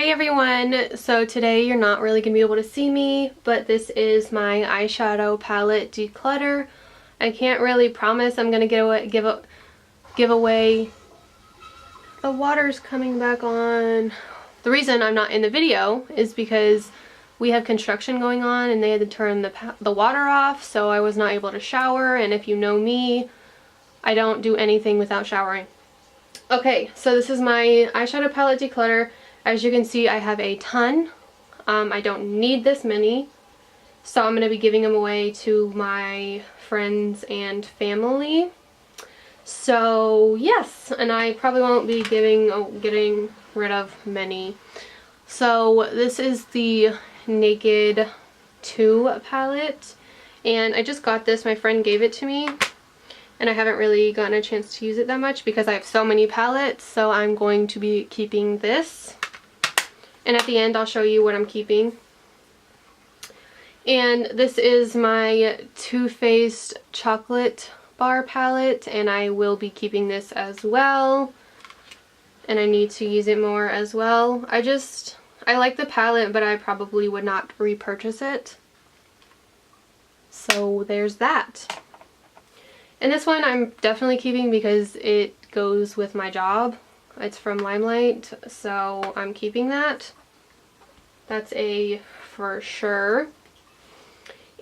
Hey everyone! So today you're not really going to be able to see me, but this is my eyeshadow palette Declutter. I can't really promise I'm going to give away. The water's coming back on. The reason I'm not in the video is because we have construction going on and they had to turn the water off, so I was not able to shower, and if you know me, I don't do anything without showering. Okay, so this is my eyeshadow palette Declutter. As you can see, I have a ton. I don't need this many, so I'm going to be giving them away to my friends and family. So yes, and I probably won't be getting rid of many. So this is the Naked 2 palette, and I just got this. My friend gave it to me, and I haven't really gotten a chance to use it that much because I have so many palettes, so I'm going to be keeping this. And at the end I'll show you what I'm keeping. And this is my Too Faced chocolate bar palette, and I will be keeping this as well. And I need to use it more as well. I like the palette, but I probably would not repurchase it. So there's that. And this one I'm definitely keeping because it goes with my job. It's from Limelight, so I'm keeping that. That's a for sure.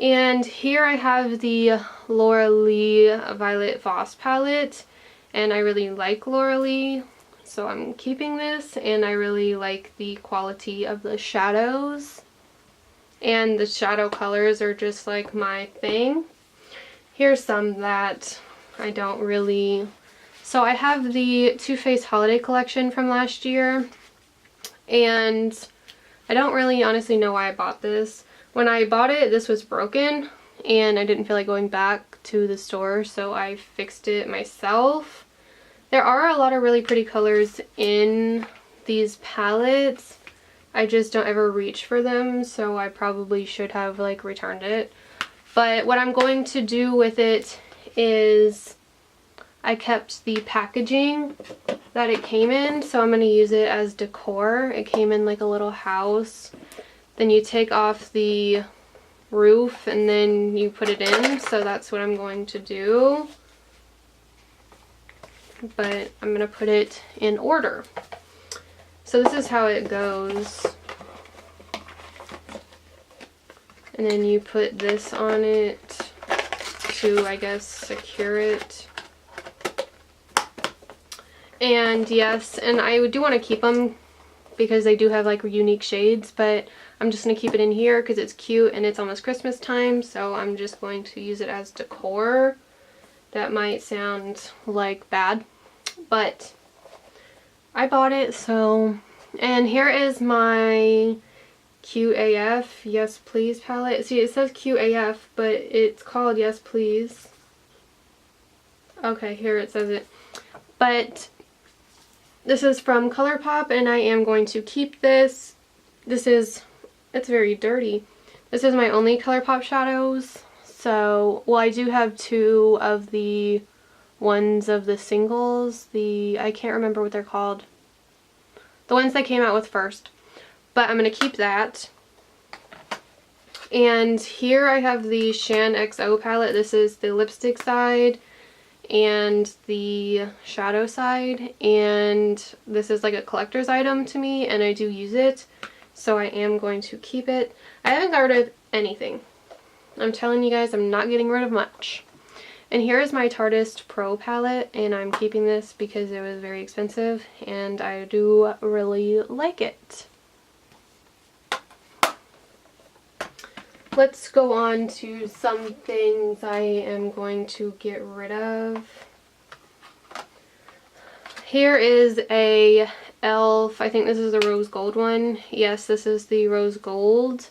And here I have the Laura Lee Violet Voss palette, and I really like Laura Lee, so I'm keeping this, and I really like the quality of the shadows. And the shadow colors are just like my thing. Here's some that I don't really... So I have the Too Faced Holiday Collection from last year, and I don't really honestly know why I bought this. When I bought it, this was broken, and I didn't feel like going back to the store, so I fixed it myself. There are a lot of really pretty colors in these palettes. I just don't ever reach for them, so I probably should have like returned it. But what I'm going to do with it is I kept the packaging that it came in, so I'm going to use it as decor. It came in like a little house. Then you take off the roof and then you put it in, so that's what I'm going to do. But I'm going to put it in order. So this is how it goes. And then you put this on it to, I guess, secure it. And yes, and I do want to keep them because they do have like unique shades, but I'm just going to keep it in here because it's cute and it's almost Christmas time, so I'm just going to use it as decor. That might sound like bad, but I bought it, so... And here is my QAF Yes Please palette. See, it says QAF, but it's called Yes Please. Okay, here it says it. But this is from ColourPop, and I am going to keep this. It's very dirty. This is my only ColourPop shadows. So, well, I do have two of the ones of the singles. I can't remember what they're called. The ones they came out with first. But I'm going to keep that. And here I have the Shan XO palette. This is the lipstick side and the shadow side, and this is like a collector's item to me, and I do use it, so I am going to keep it. I haven't got rid of anything. I'm telling you guys, I'm not getting rid of much. And here is my Tartist Pro palette, and I'm keeping this because it was very expensive and I do really like it. Let's go on to some things I am going to get rid of. Here is a e.l.f. I think this is the rose gold one. Yes, this is the rose gold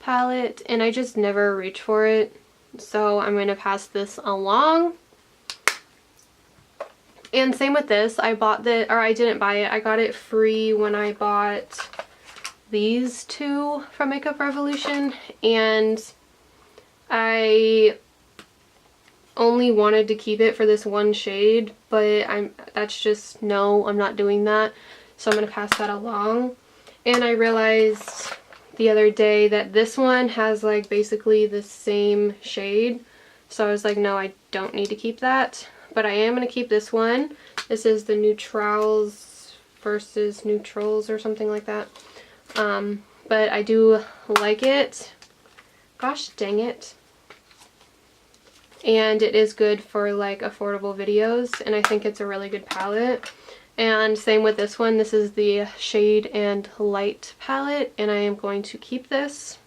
palette, and I just never reach for it, so I'm going to pass this along. And same with this. I didn't buy it. I got it free when I bought these two from Makeup Revolution, and I only wanted to keep it for this one shade, but that's just, no, I'm not doing that, so I'm going to pass that along. And I realized the other day that this one has like basically the same shade. So I was like, no, I don't need to keep that. But I am going to keep this one. This is the Neutrals versus Neutrals or something like that. But I do like it. Gosh dang it. And it is good for like affordable videos, and I think it's a really good palette. And same with this one. This is the Shade and Light palette, and I am going to keep this.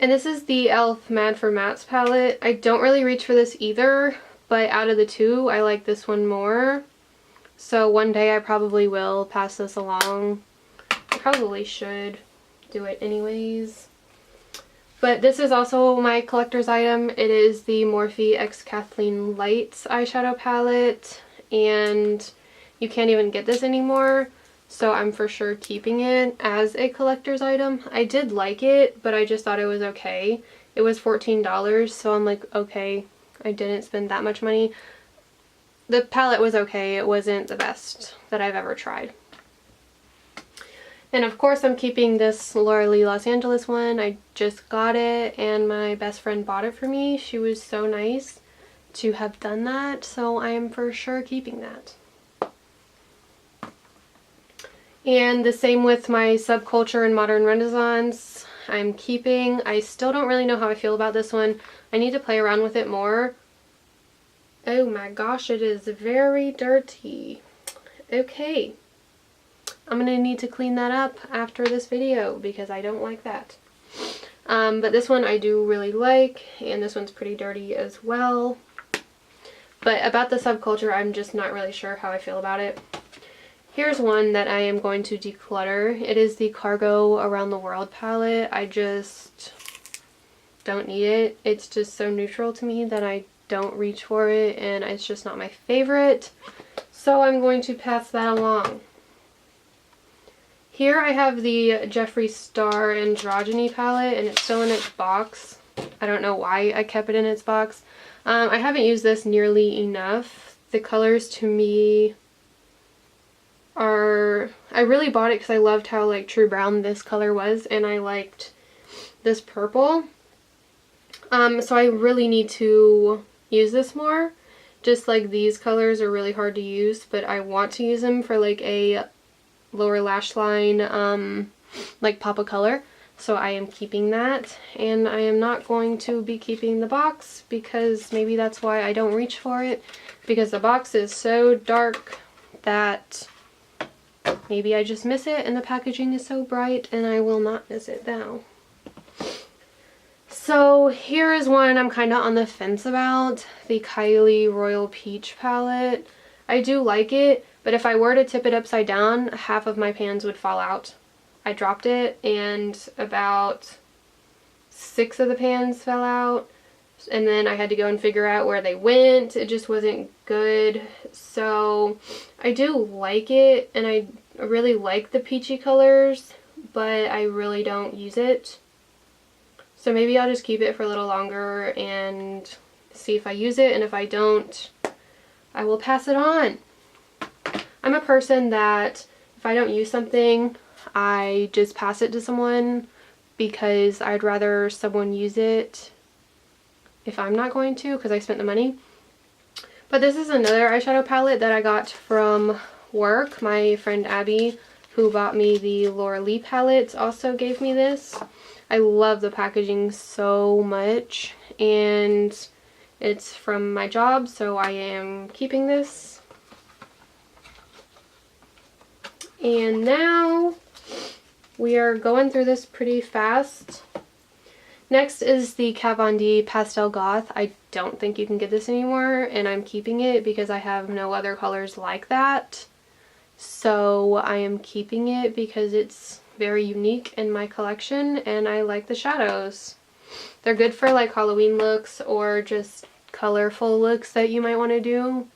And this is the e.l.f. Mad for Mattes palette. I don't really reach for this either, but out of the two, I like this one more. So one day I probably will pass this along. I probably should do it anyways. But this is also my collector's item. It is the Morphe x Kathleen Lights eyeshadow palette, and you can't even get this anymore, so I'm for sure keeping it as a collector's item. I did like it, but I just thought it was okay. It was $14, so I'm like, okay, I didn't spend that much money. The palette was okay. It wasn't the best that I've ever tried. And of course I'm keeping this Laura Lee Los Angeles one. I just got it and my best friend bought it for me. She was so nice to have done that, so I am for sure keeping that. And the same with my Subculture and Modern Renaissance. I'm keeping. I still don't really know how I feel about this one. I need to play around with it more. Oh my gosh, it is very dirty. Okay. I'm going to need to clean that up after this video because I don't like that. But this one I do really like, and this one's pretty dirty as well. But about the Subculture, I'm just not really sure how I feel about it. Here's one that I am going to declutter. It is the Cargo Around the World palette. I just don't need it. It's just so neutral to me that I don't reach for it, and it's just not my favorite. So I'm going to pass that along. Here I have the Jeffree Star Androgyny palette, and it's still in its box. I don't know why I kept it in its box. I haven't used this nearly enough. The colors to me are... I really bought it because I loved how like true brown this color was, and I liked this purple. So I really need to use this more. Just like these colors are really hard to use, but I want to use them for like a lower lash line, like pop of color. So I am keeping that, and I am not going to be keeping the box because maybe that's why I don't reach for it, because the box is so dark that maybe I just miss it, and the packaging is so bright and I will not miss it now. So here is one I'm kind of on the fence about, the Kylie Royal Peach palette. I do like it, but if I were to tip it upside down, half of my pans would fall out. I dropped it and about 6 of the pans fell out, and then I had to go and figure out where they went. It just wasn't good. So I do like it, and I really like the peachy colors, but I really don't use it. So maybe I'll just keep it for a little longer and see if I use it, and if I don't, I will pass it on. I'm a person that if I don't use something, I just pass it to someone because I'd rather someone use it if I'm not going to, because I spent the money. But this is another eyeshadow palette that I got from work. My friend Abby, who bought me the Laura Lee palette, also gave me this. I love the packaging so much, and it's from my job, so I am keeping this. And now we are going through this pretty fast. Next is the Kat Von D Pastel Goth. I don't think you can get this anymore, and I'm keeping it because I have no other colors like that. So I am keeping it because it's very unique in my collection, and I like the shadows. They're good for like Halloween looks or just colorful looks that you might want to do.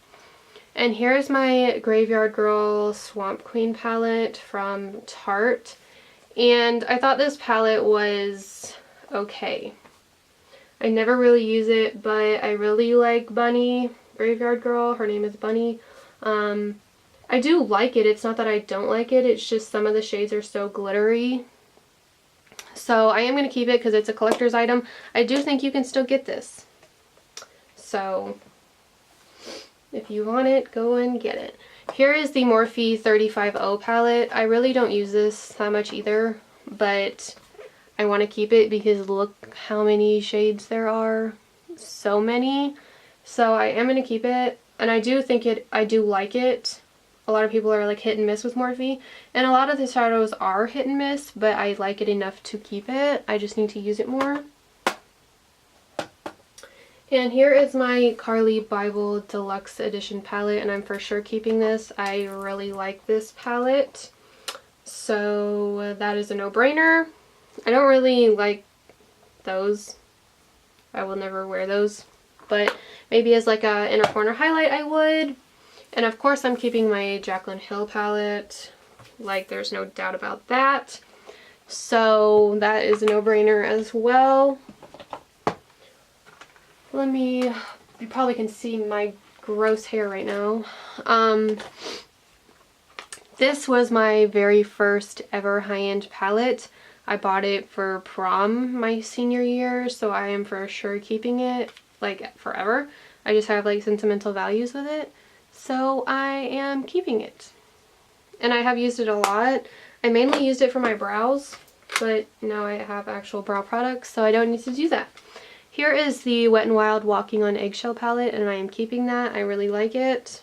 And here's my Graveyard Girl Swamp Queen palette from Tarte. And I thought this palette was okay. I never really use it, but I really like Bunny, Graveyard Girl. Her name is Bunny. I do like it. It's not that I don't like it. It's just some of the shades are so glittery. So I am going to keep it because it's a collector's item. I do think you can still get this. So if you want it, go and get it. Here is the Morphe 350 palette. I really don't use this that much either, but I want to keep it because look how many shades there are. So many. So I am going to keep it, and I do like it. A lot of people are like hit and miss with Morphe, and a lot of the shadows are hit and miss, but I like it enough to keep it. I just need to use it more. And here is my Carly Bible Deluxe Edition palette, and I'm for sure keeping this. I really like this palette, so that is a no-brainer. I don't really like those. I will never wear those, but maybe as like a inner corner highlight I would. And of course I'm keeping my Jaclyn Hill palette, like there's no doubt about that. So that is a no-brainer as well. You probably can see my gross hair right now. This was my very first ever high-end palette. I bought it for prom my senior year, so I am for sure keeping it like forever. I just have like sentimental values with it. So I am keeping it. And I have used it a lot. I mainly used it for my brows, but now I have actual brow products, so I don't need to do that. Here is the Wet n Wild Walking on Eggshell palette, and I am keeping that. I really like it.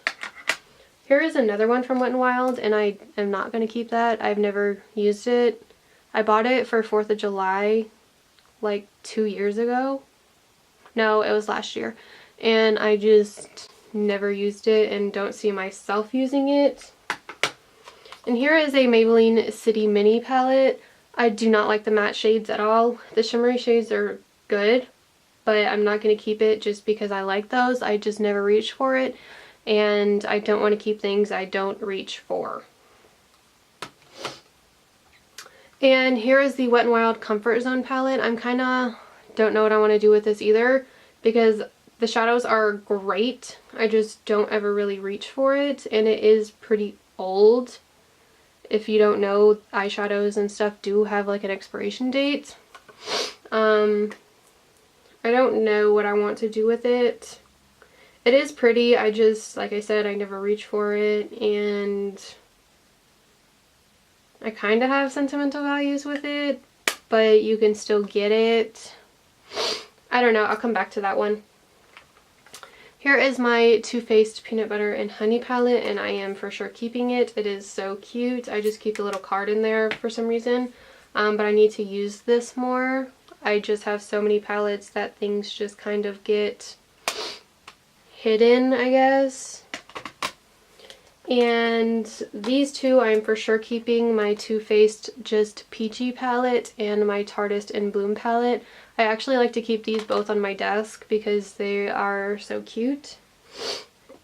Here is another one from Wet n Wild, and I am not going to keep that. I've never used it. I bought it for 4th of July like 2 years ago. No, it was last year. And I just never used it and don't see myself using it. And here is a Maybelline City Mini palette. I do not like the matte shades at all. The shimmery shades are good, but I'm not going to keep it just because I like those. I just never reach for it, and I don't want to keep things I don't reach for. And here is the Wet n Wild Comfort Zone palette. I'm kind of don't know what I want to do with this either because the shadows are great. I just don't ever really reach for it, and it is pretty old. If you don't know, eyeshadows and stuff do have like an expiration date. I don't know what I want to do with it. It is pretty, I just, like I said, I never reach for it, and I kind of have sentimental values with it, but you can still get it. I don't know, I'll come back to that one. Here is my Too Faced Peanut Butter and Honey palette, and I am for sure keeping it. It is so cute. I just keep the little card in there for some reason, but I need to use this more. I just have so many palettes that things just kind of get hidden, I guess. And these two I'm for sure keeping, my Too Faced Just Peachy palette and my Tartist in Bloom palette. I actually like to keep these both on my desk because they are so cute.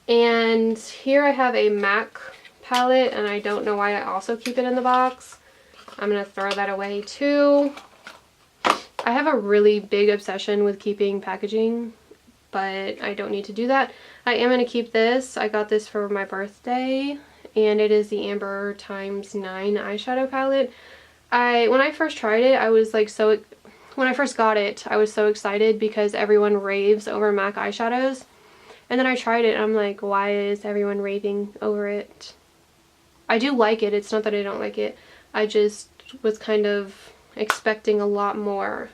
And here I have a MAC palette, and I don't know why I also keep it in the box. I'm going to throw that away too. I have a really big obsession with keeping packaging, but I don't need to do that. I am going to keep this. I got this for my birthday, and it is the Amber x 9 eyeshadow palette. When I first tried it, I was like when I first got it, I was so excited because everyone raves over MAC eyeshadows. And then I tried it and I'm like, why is everyone raving over it? I do like it. It's not that I don't like it. I just was kind of expecting a lot more.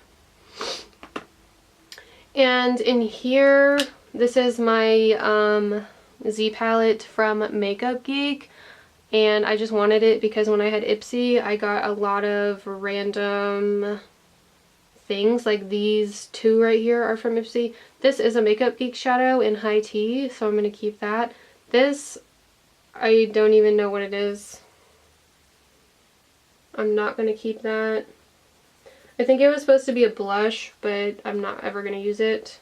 And in here, this is my Z palette from Makeup Geek. And I just wanted it because when I had Ipsy, I got a lot of random things. Like these two right here are from Ipsy. This is a Makeup Geek shadow in high tea, so I'm going to keep that. This, I don't even know what it is. I'm not going to keep that. I think it was supposed to be a blush, but I'm not ever going to use it.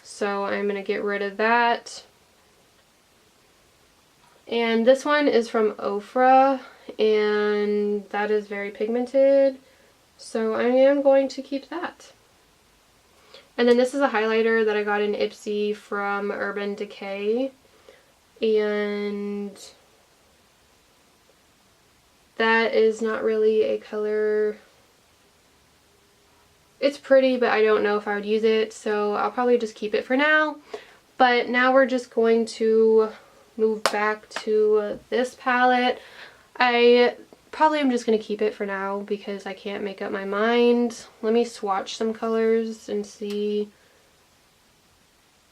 So I'm going to get rid of that. And this one is from Ofra, and that is very pigmented. So I am going to keep that. And then this is a highlighter that I got in Ipsy from Urban Decay. And That is not really a color. It's pretty, but I don't know if I would use it, so I'll probably just keep it for now. But now we're just going to move back to this palette. I probably am just going to keep it for now because I can't make up my mind. Let me swatch some colors and see.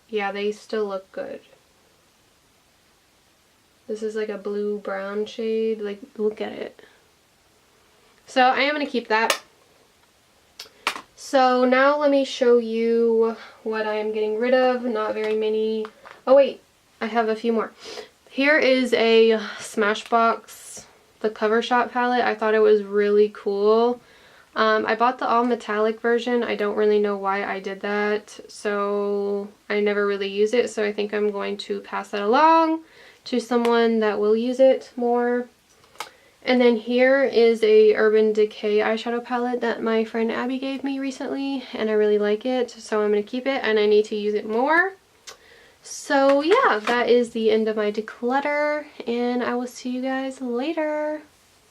Yeah, they still look good. This is like a blue-brown shade. Like, look at it. So I am going to keep that. So now let me show you what I am getting rid of. Not very many. Oh wait, I have a few more. Here is a Smashbox, the Cover Shop palette. I thought it was really cool. I bought the all metallic version. I don't really know why I did that. So I never really use it. So I think I'm going to pass that along to someone that will use it more. And then here is a Urban Decay eyeshadow palette that my friend Abby gave me recently, and I really like it, so I'm going to keep it, and I need to use it more. So yeah, that is the end of my declutter, and I will see you guys later.